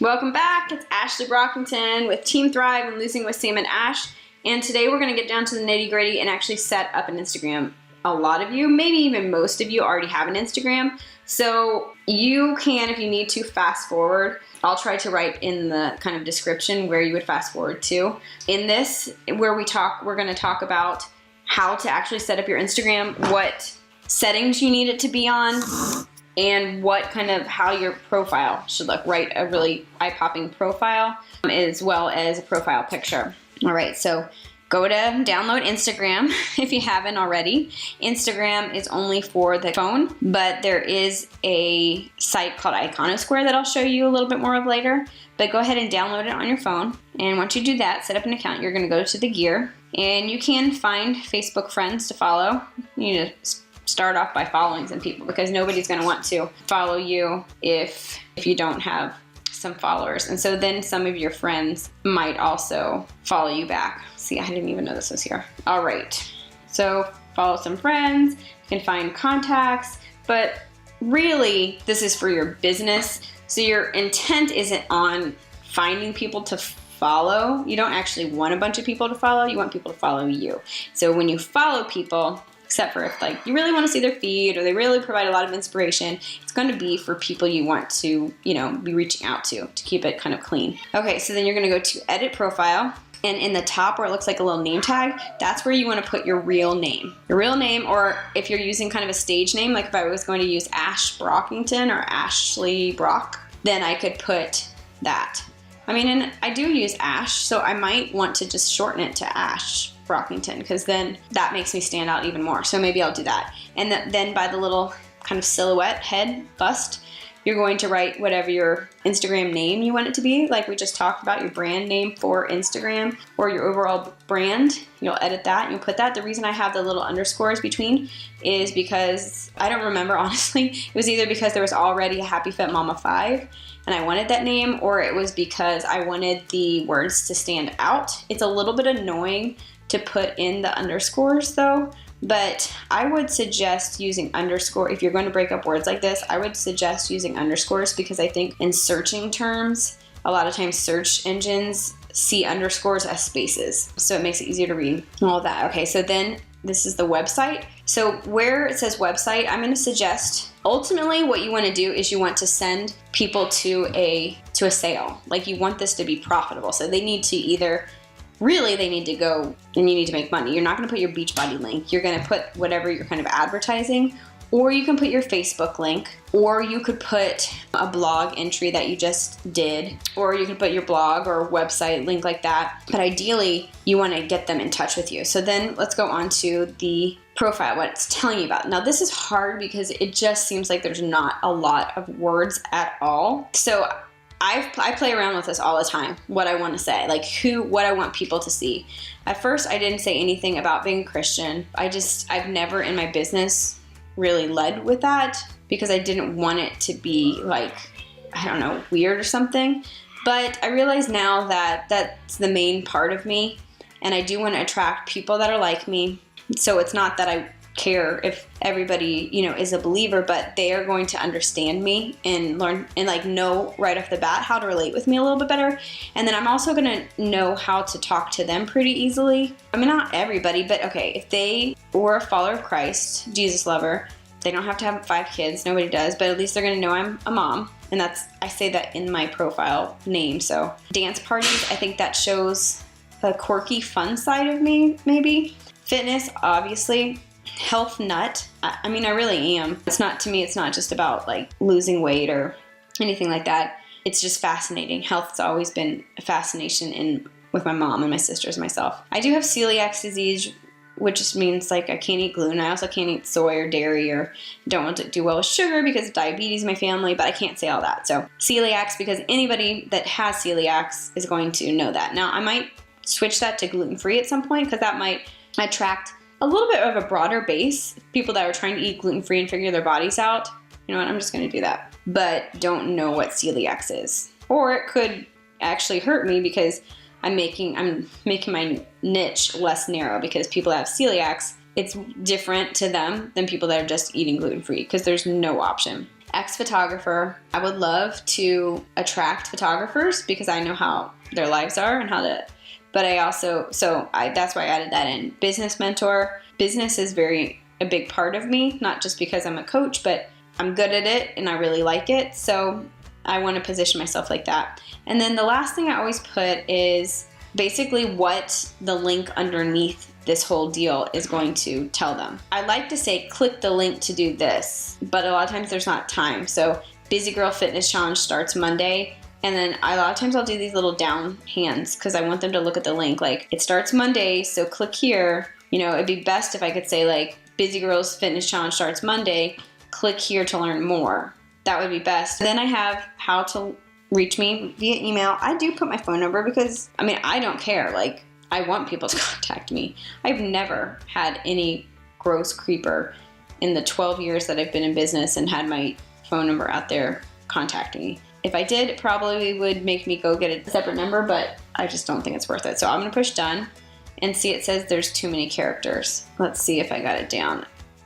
Welcome back. It's Ashley Brockington with Team Thrive and Losing with Sam and Ash. And today we're going to get down to the nitty gritty and actually set up an Instagram. A lot of you, maybe even most of you, already have an Instagram. So you can, if you need to, fast forward. I'll try to write in the kind of description where you would fast forward to. In this, where we're going to talk about how to actually set up your Instagram, what settings you need it to be on, and what kind of how your profile should look. Write a really eye-popping profile as well as a profile picture. All right, so go to download Instagram if you haven't already. Instagram is only for the phone, but there is a site called Iconosquare that I'll show you a little bit more of later. But go ahead and download it on your phone. And once you do that, set up an account. You're gonna go to the gear, and you can find Facebook friends to follow. You need to start off by following some people because nobody's going to want to follow you if you don't have some followers. And so then some of your friends might also follow you back. See, I didn't even know this was here. All right. So follow some friends, you can find contacts, but really this is for your business. So your intent isn't on finding people to follow. You don't actually want a bunch of people to follow. You want people to follow you. So when you follow people, except for if like you really want to see their feed or they really provide a lot of inspiration, it's going to be for people you want to, be reaching out to keep it kind of clean. Okay, so then you're going to go to edit profile, and in the top where it looks like a little name tag, that's where you want to put your real name. Your real name, or if you're using kind of a stage name, like if I was going to use Ash Brockington or Ashley Brock, then I could put that. I mean, and I do use Ash, so I might want to just shorten it to Ash Brockington, because then that makes me stand out even more. So maybe I'll do that. And then by the little kind of silhouette head bust, you're going to write whatever your Instagram name you want it to be. Like we just talked about, your brand name for Instagram or your overall brand. You'll edit that and you'll put that. The reason I have the little underscores between is because I don't remember, honestly. It was either because there was already a Happy Fit Mama 5 and I wanted that name, or it was because I wanted the words to stand out. It's a little bit annoying to put in the underscores though, but I would suggest using underscore. If you're going to break up words like this, I would suggest using underscores, because I think in searching terms, a lot of times search engines see underscores as spaces. So it makes it easier to read and all of that. Okay, so then this is the website. So where it says website, I'm going to suggest ultimately what you want to do is you want to send people to a sale. Like you want this to be profitable. So they need to they need to go and you need to make money. You're not going to put your Beachbody link. You're going to put whatever you're kind of advertising, or you can put your Facebook link, or you could put a blog entry that you just did, or you can put your blog or website link like that. But ideally, you want to get them in touch with you. So then let's go on to the profile, what it's telling you about. Now this is hard because it just seems like there's not a lot of words at all. So I play around with this all the time, what I want to say, like what I want people to see. At first, I didn't say anything about being Christian. I've never in my business really led with that because I didn't want it to be like, I don't know, weird or something. But I realize now that that's the main part of me, and I do want to attract people that are like me. So it's not that I care if everybody is a believer, but they are going to understand me and learn and like know right off the bat how to relate with me a little bit better. And then I'm also going to know how to talk to them pretty easily. I mean, not everybody, but okay, if they were a follower of Christ, Jesus lover, they don't have to have 5 kids, nobody does, but at least they're going to know I'm a mom. And I say that in my profile name. So dance parties, I think that shows the quirky fun side of me, maybe. Fitness, obviously. Health nut. I mean, I really am. It's not just about like losing weight or anything like that. It's just fascinating. Health's always been a fascination with my mom and my sisters and myself. I do have celiac disease, which just means like I can't eat gluten. I also can't eat soy or dairy, or don't want to do well with sugar because of diabetes in my family, but I can't say all that. So celiacs, because anybody that has celiacs is going to know that. Now I might switch that to gluten-free at some point, because that might attract a little bit of a broader base, people that are trying to eat gluten-free and figure their bodies out. You know what, I'm just gonna do that. But don't know what celiac is. Or it could actually hurt me because I'm making my niche less narrow, because people that have celiacs, it's different to them than people that are just eating gluten-free, because there's no option. ex-photographer. I would love to attract photographers because I know how their lives are and how to, but I also, that's why I added that in. Business mentor. Business is a big part of me, not just because I'm a coach, but I'm good at it and I really like it. So I want to position myself like that. And then the last thing I always put is basically what the link underneath this whole deal is going to tell them. I like to say, click the link to do this, but a lot of times there's not time. So Busy Girl Fitness Challenge starts Monday. And then a lot of times I'll do these little down hands because I want them to look at the link. Like, it starts Monday, so click here. You know, it'd be best if I could say like, Busy Girls Fitness Challenge starts Monday, click here to learn more. That would be best. Then I have how to reach me via email. I do put my phone number because, I mean, I don't care. Like, I want people to contact me. I've never had any gross creeper in the 12 years that I've been in business and had my phone number out there contact me. If I did, it probably would make me go get a separate number, but I just don't think it's worth it. So I'm gonna push done and see, it says there's too many characters. Let's see if I got it down.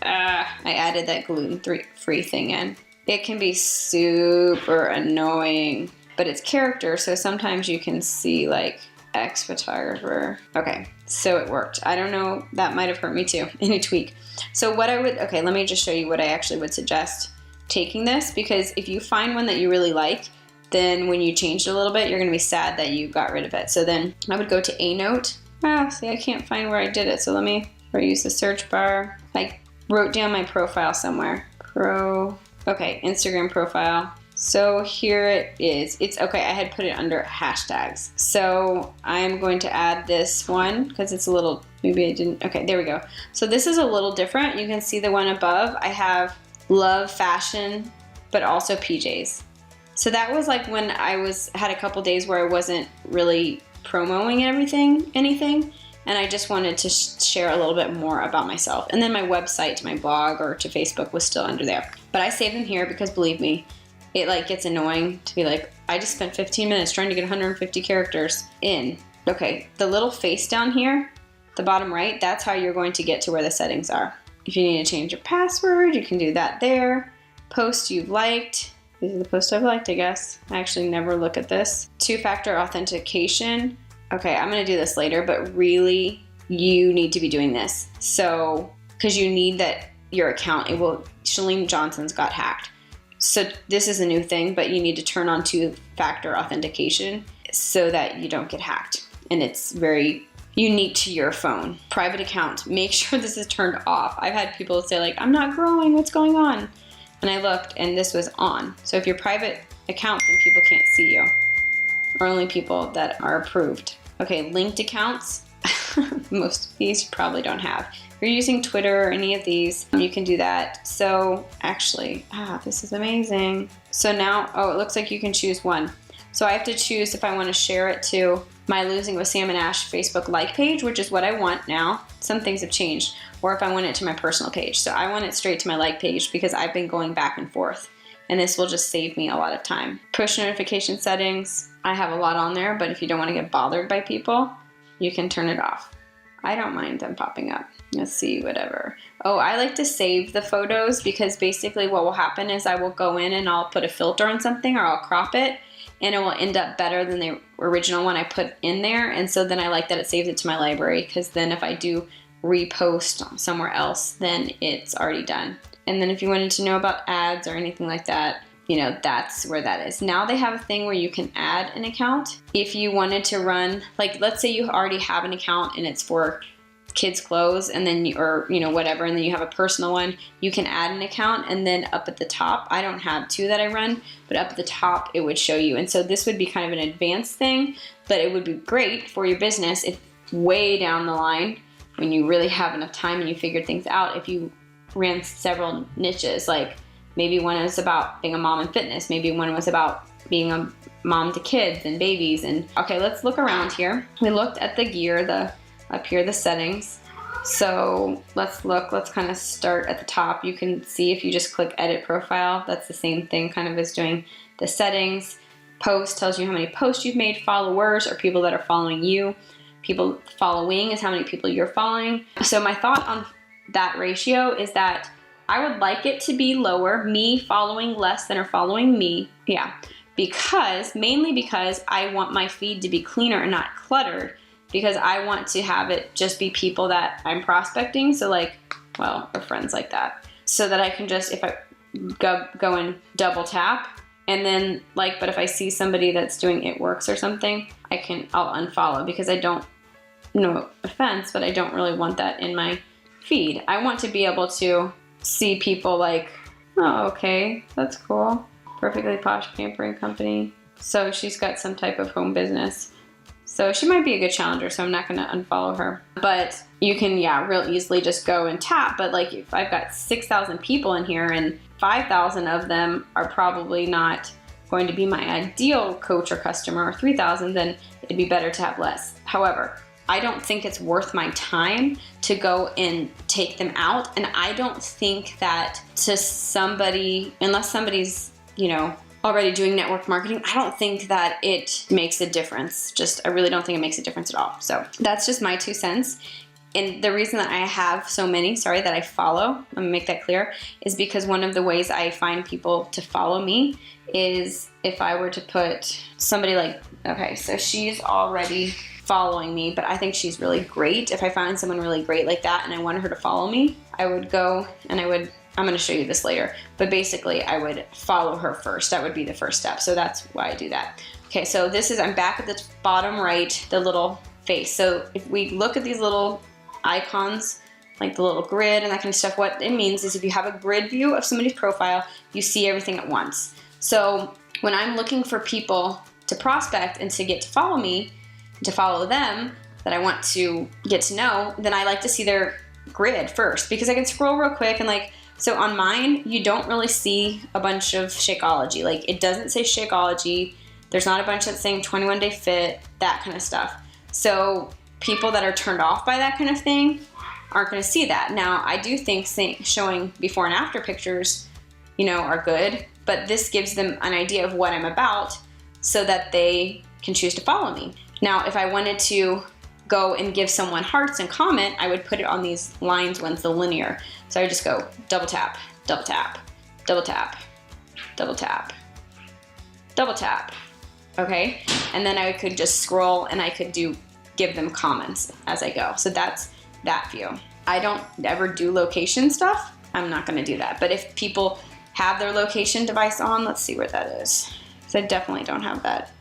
I added that gluten-free thing in. It can be super annoying, but it's character, so sometimes you can see like ex-photographer. Okay, so it worked. I don't know, that might have hurt me too, any tweak. So what I would, okay, let me just show you what I actually would suggest taking this, because if you find one that you really like, then when you change it a little bit, you're gonna be sad that you got rid of it. So then I would go to A Note. See, I can't find where I did it. So let me use the search bar. I wrote down my profile somewhere. Okay, Instagram profile. So here it is. It's okay, I had put it under hashtags. So I'm going to add this one because it's a little, maybe I didn't, okay, there we go. So this is a little different. You can see the one above. I have love fashion, but also PJs. So that was like when I had a couple days where I wasn't really promoting anything, and I just wanted to share a little bit more about myself. And then my website to my blog or to Facebook was still under there. But I saved them here because, believe me, it like gets annoying to be like, I just spent 15 minutes trying to get 150 characters in. Okay, the little face down here, the bottom right, that's how you're going to get to where the settings are. If you need to change your password, you can do that there. Post you've liked. These are the posts I've liked, I guess. I actually never look at this. Two-factor authentication. Okay, I'm gonna do this later, but really, you need to be doing this. So, because you need that, your account, Shalene Johnson's got hacked. So this is a new thing, but you need to turn on two-factor authentication so that you don't get hacked. And it's very unique to your phone. Private account, make sure this is turned off. I've had people say like, I'm not growing, what's going on? And I looked and this was on. So if you're private account, then people can't see you. Or only people that are approved. Okay, linked accounts. Most of these you probably don't have. If you're using Twitter or any of these, you can do that. So actually, this is amazing. So now, it looks like you can choose one. So I have to choose if I want to share it to my Losing with Sam and Ash Facebook like page, which is what I want now. Some things have changed. Or if I want it to my personal page. So I want it straight to my like page because I've been going back and forth. And this will just save me a lot of time. Push notification settings. I have a lot on there, but if you don't want to get bothered by people, you can turn it off. I don't mind them popping up. Let's see, whatever. Oh, I like to save the photos because basically what will happen is I will go in and I'll put a filter on something or I'll crop it and it will end up better than the original one I put in there. And so then I like that it saves it to my library because then if I do repost somewhere else, then it's already done. And then if you wanted to know about ads or anything like that, that's where that is. Now they have a thing where you can add an account. If you wanted to run, like let's say you already have an account and it's for kids clothes and then whatever, and then you have a personal one, you can add an account and then up at the top, I don't have two that I run, but up at the top it would show you. And so this would be kind of an advanced thing, but it would be great for your business if way down the line, when you really have enough time and you figured things out, if you ran several niches, like maybe one was about being a mom in fitness, maybe one was about being a mom to kids and babies. And okay, let's look around here. We looked at the gear, up here, the settings. So let's kind of start at the top. You can see if you just click edit profile, that's the same thing kind of as doing the settings. Post tells you how many posts you've made, followers or people that are following you. People following is how many people you're following. So my thought on that ratio is that I would like it to be lower, me following less than are following me. Yeah, mainly because I want my feed to be cleaner and not cluttered, because I want to have it just be people that I'm prospecting. So like, well, or friends like that. So that I can just, if I go and double tap, and then like, but if I see somebody that's doing It Works or something, I'll unfollow, because I don't, no offense, but I don't really want that in my feed. I want to be able to see people like, oh, okay, that's cool. Perfectly Posh Pampering Company. So she's got some type of home business. So she might be a good challenger, so I'm not gonna unfollow her. But you can, yeah, real easily just go and tap. But like, if I've got 6,000 people in here and 5,000 of them are probably not going to be my ideal coach or customer, or 3,000, then it'd be better to have less. However, I don't think it's worth my time to go and take them out. And I don't think that to somebody, unless somebody's, you know, already doing network marketing, I don't think that it makes a difference. I really don't think it makes a difference at all. So that's just my 2 cents. And the reason that I have so many, that I follow, let me make that clear, is because one of the ways I find people to follow me is if I were to put somebody like, okay, so she's already following me, but I think she's really great. If I find someone really great like that and I wanted her to follow me, I would go and I'm going to show you this later, but basically I would follow her first. That would be the first step. So that's why I do that. Okay, so I'm back at the bottom right, the little face. So if we look at these little icons, like the little grid and that kind of stuff, what it means is if you have a grid view of somebody's profile, you see everything at once. So when I'm looking for people to prospect and to get to follow me, to follow them, that I want to get to know, then I like to see their grid first, because I can scroll real quick and like, so on mine, you don't really see a bunch of Shakeology. Like, it doesn't say Shakeology. There's not a bunch that's saying 21 Day Fit, that kind of stuff. So people that are turned off by that kind of thing aren't going to see that. Now, I do think showing before and after pictures, you know, are good, but this gives them an idea of what I'm about so that they can choose to follow me. Now, if I wanted to go and give someone hearts and comment, I would put it on these lines when it's the linear. So I just go double tap, double tap, double tap, double tap, double tap, okay? And then I could just scroll and I could give them comments as I go. So that's that view. I don't ever do location stuff. I'm not gonna do that. But if people have their location device on, let's see where that is. So I definitely don't have that.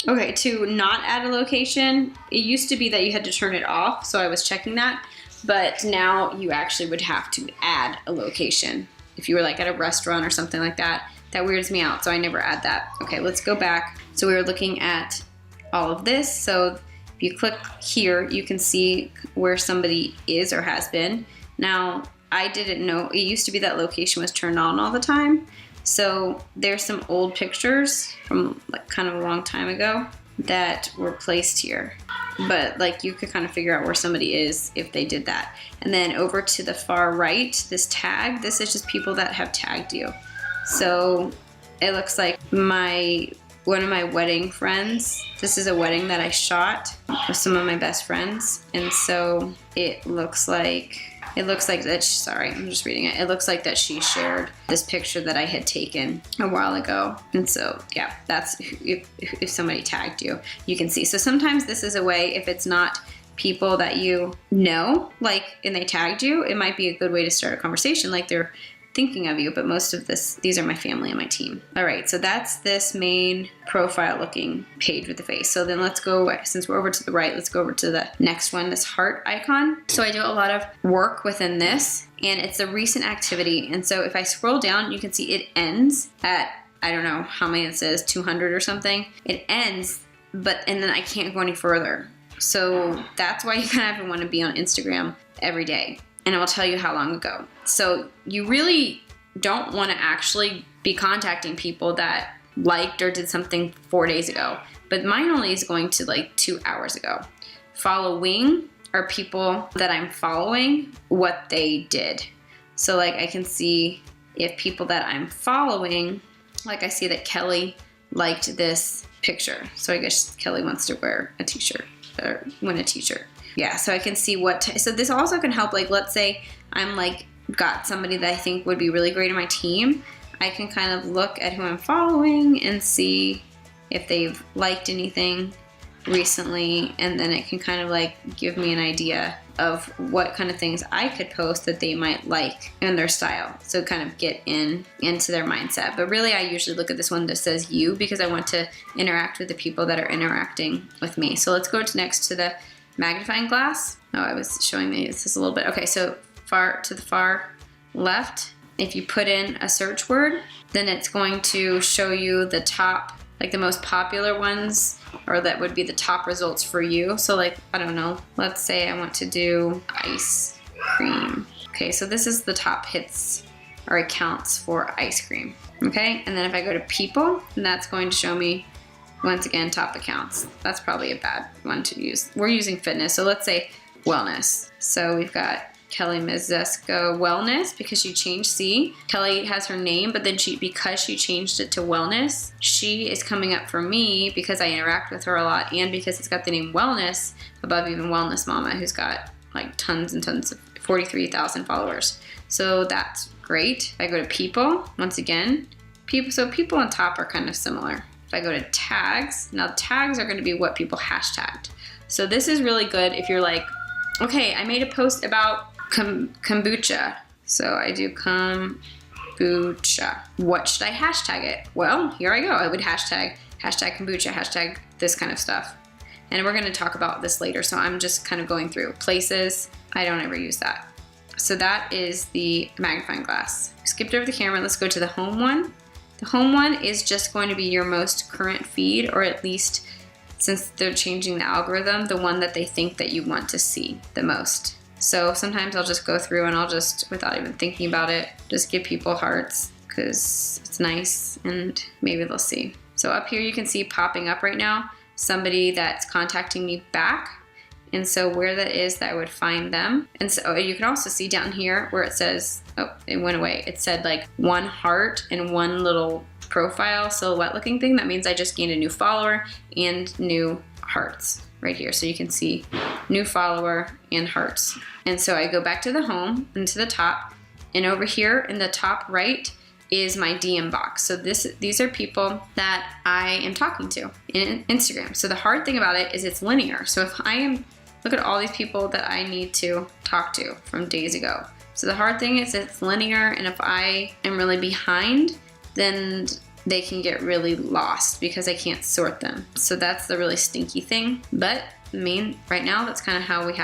Okay, to not add a location, it used to be that you had to turn it off, so I was checking that, but now you actually would have to add a location. If you were like at a restaurant or something like that, that weirds me out, so I never add that. Okay, let's go back. So we were looking at all of this, so if you click here, you can see where somebody is or has been. Now, I didn't know, it used to be that location was turned on all the time. So there's some old pictures from like kind of a long time ago that were placed here. But like you could kind of figure out where somebody is if they did that. And then over to the far right, this tag, this is just people that have tagged you. So it looks like one of my wedding friends, this is a wedding that I shot with some of my best friends. And so it looks like that, sorry, I'm just reading it. It looks like that she shared this picture that I had taken a while ago. And so, yeah, that's if somebody tagged you, you can see. So sometimes this is a way, if it's not people that you know, like, and they tagged you, it might be a good way to start a conversation, like they're thinking of you, but most of these are my family and my team. All right, so that's this main profile looking page with the face. So then let's go, since we're over to the right, let's go over to the next one, this heart icon. So I do a lot of work within this, and it's a recent activity. And so if I scroll down, you can see it ends at, I don't know how many it says, 200 or something. It ends, and then I can't go any further. So that's why you kind of want to be on Instagram every day. And I'll tell you how long ago. So you really don't want to actually be contacting people that liked or did something 4 days ago. But mine only is going to like 2 hours ago. Following are people that I'm following, what they did. So like I can see if people that I'm following, like I see that Kelly liked this picture. So I guess Kelly wants to wear a t-shirt or win a t-shirt. Yeah, so I can see so this also can help, like let's say I'm like got somebody that I think would be really great on my team, I can kind of look at who I'm following and see if they've liked anything recently, and then it can kind of like give me an idea of what kind of things I could post that they might like in their style. So kind of get into their mindset. But really I usually look at this one that says you, because I want to interact with the people that are interacting with me. So let's go to next to the magnifying glass. Oh, I was showing this a little bit. Okay, so to the far left, if you put in a search word, then it's going to show you the top, like the most popular ones, or that would be the top results for you. So like, I don't know, let's say I want to do ice cream. Okay, so this is the top hits or accounts for ice cream. Okay, and then if I go to people, then that's going to show me, once again, top accounts. That's probably a bad one to use. We're using fitness, so let's say wellness. So we've got Kelly Mizesko Wellness, because she changed C. Kelly has her name, but then because she changed it to wellness, she is coming up for me because I interact with her a lot, and because it's got the name wellness above even Wellness Mama, who's got like tons and tons of 43,000 followers. So that's great. If I go to people, once again, so people on top are kind of similar. If I go to tags, now tags are going to be what people hashtagged. So this is really good if you're like, okay, I made a post about kombucha. So I do kombucha. What should I hashtag it? Well, here I go. I would hashtag kombucha, hashtag this kind of stuff. And we're going to talk about this later. So I'm just kind of going through places. I don't ever use that. So that is the magnifying glass. Skipped over the camera. Let's go to the home one. The home one is just going to be your most current feed, or at least, since they're changing the algorithm, the one that they think that you want to see the most. So sometimes I'll just go through and I'll just, without even thinking about it, just give people hearts because it's nice and maybe they'll see. So up here you can see popping up right now somebody that's contacting me back. And so where that is that I would find them. And so you can also see down here where it says, oh, it went away. It said like 1 heart and 1 little profile silhouette looking thing. That means I just gained a new follower and new hearts right here. So you can see new follower and hearts. And so I go back to the home and to the top, and over here in the top right is my DM box. So these are people that I am talking to in Instagram. So the hard thing about it is it's linear. So if look at all these people that I need to talk to from days ago. So the hard thing is it's linear, and if I am really behind, then they can get really lost because I can't sort them. So that's the really stinky thing. But right now, that's kind of what we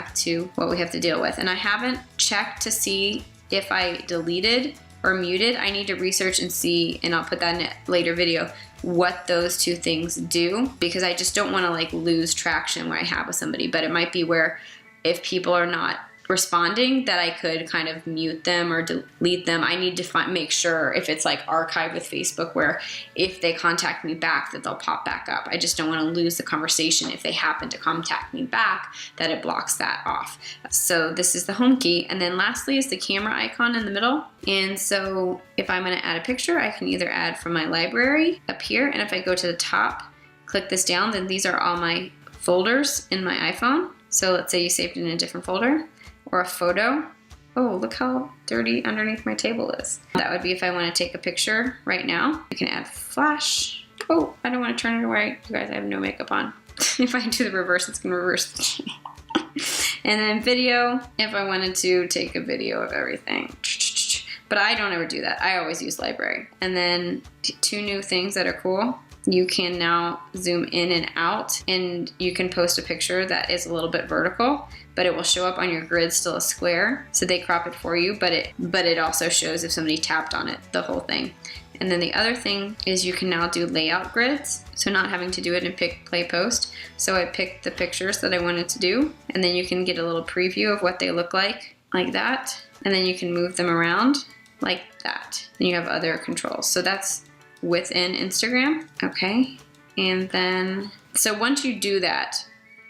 have to deal with. And I haven't checked to see if I deleted or muted. I need to research and see, and I'll put that in a later video, what those two things do, because I just don't want to like lose traction where I have with somebody. But it might be where if people are not responding, that I could kind of mute them or delete them. I need to make sure if it's like archived with Facebook, where if they contact me back that they'll pop back up. I just don't want to lose the conversation if they happen to contact me back, that it blocks that off. So this is the home key. And then lastly is the camera icon in the middle. And so if I'm going to add a picture, I can either add from my library up here, and if I go to the top, click this down, then these are all my folders in my iPhone. So let's say you saved it in a different folder. Or a photo. Oh, look how dirty underneath my table is. That would be if I want to take a picture right now. I can add flash. Oh, I don't want to turn it away. You guys, I have no makeup on. If I do the reverse, it's going to reverse. And then video, if I wanted to take a video of everything. But I don't ever do that. I always use library. And then 2 new things that are cool. You can now zoom in and out, and you can post a picture that is a little bit vertical, but it will show up on your grid still a square. So they crop it for you, but it also shows if somebody tapped on it, the whole thing. And then the other thing is you can now do layout grids. So not having to do it in pick, play, post. So I picked the pictures that I wanted to do, and then you can get a little preview of what they look like that. And then you can move them around like that. Then you have other controls. So that's within Instagram. Okay. And then, so once you do that,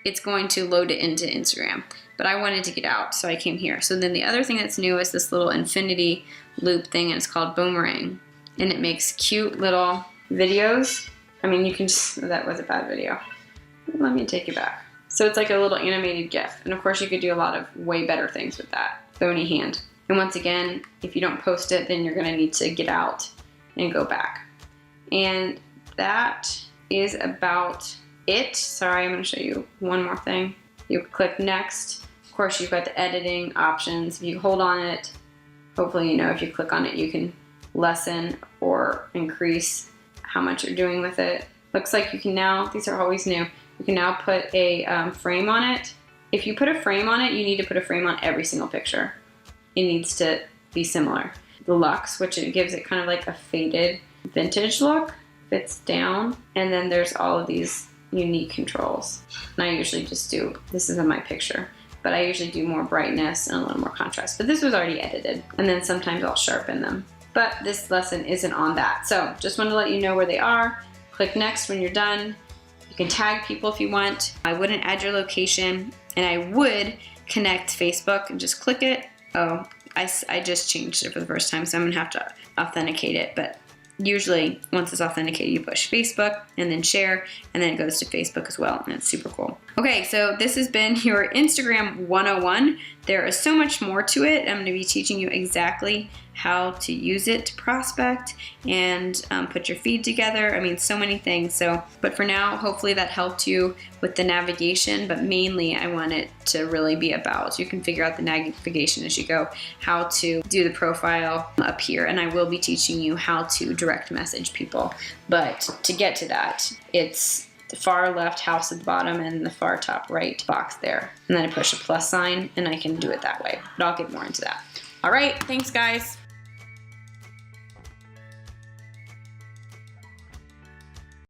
it's going to load it into Instagram. But I wanted to get out, so I came here. So then the other thing that's new is this little infinity loop thing, and it's called Boomerang. And it makes cute little videos. I mean, you can just, that was a bad video. Let me take it back. So it's like a little animated GIF. And of course you could do a lot of way better things with that. Bony hand. And once again, if you don't post it, then you're gonna need to get out and go back. And that is about it. Sorry, I'm gonna show you one more thing. You click next. Of course, you've got the editing options. If you hold on it, hopefully you know if you click on it, you can lessen or increase how much you're doing with it. Looks like you can now, these are always new, you can now put a frame on it. If you put a frame on it, you need to put a frame on every single picture. It needs to be similar. The Luxe, which it gives it kind of like a faded vintage look, fits down. And then there's all of these unique controls. And I usually just do, this is in my picture, but I usually do more brightness and a little more contrast. But this was already edited. And then sometimes I'll sharpen them. But this lesson isn't on that. So just wanted to let you know where they are. Click next when you're done. You can tag people if you want. I wouldn't add your location, and I would connect Facebook and just click it. Oh, I just changed it for the first time, so I'm gonna have to authenticate it. But usually once it's authenticated, you push Facebook and then share, and then it goes to Facebook as well, and it's super cool. Okay, so this has been your Instagram 101. There is so much more to it. I'm gonna be teaching you exactly how to use it to prospect and put your feed together. I mean, so many things. So, but for now, hopefully that helped you with the navigation, but mainly I want it to really be about, you can figure out the navigation as you go, how to do the profile up here. And I will be teaching you how to direct message people. But to get to that, it's the far left house at the bottom and the far top right box there. And then I push a plus sign and I can do it that way. But I'll get more into that. All right, thanks guys.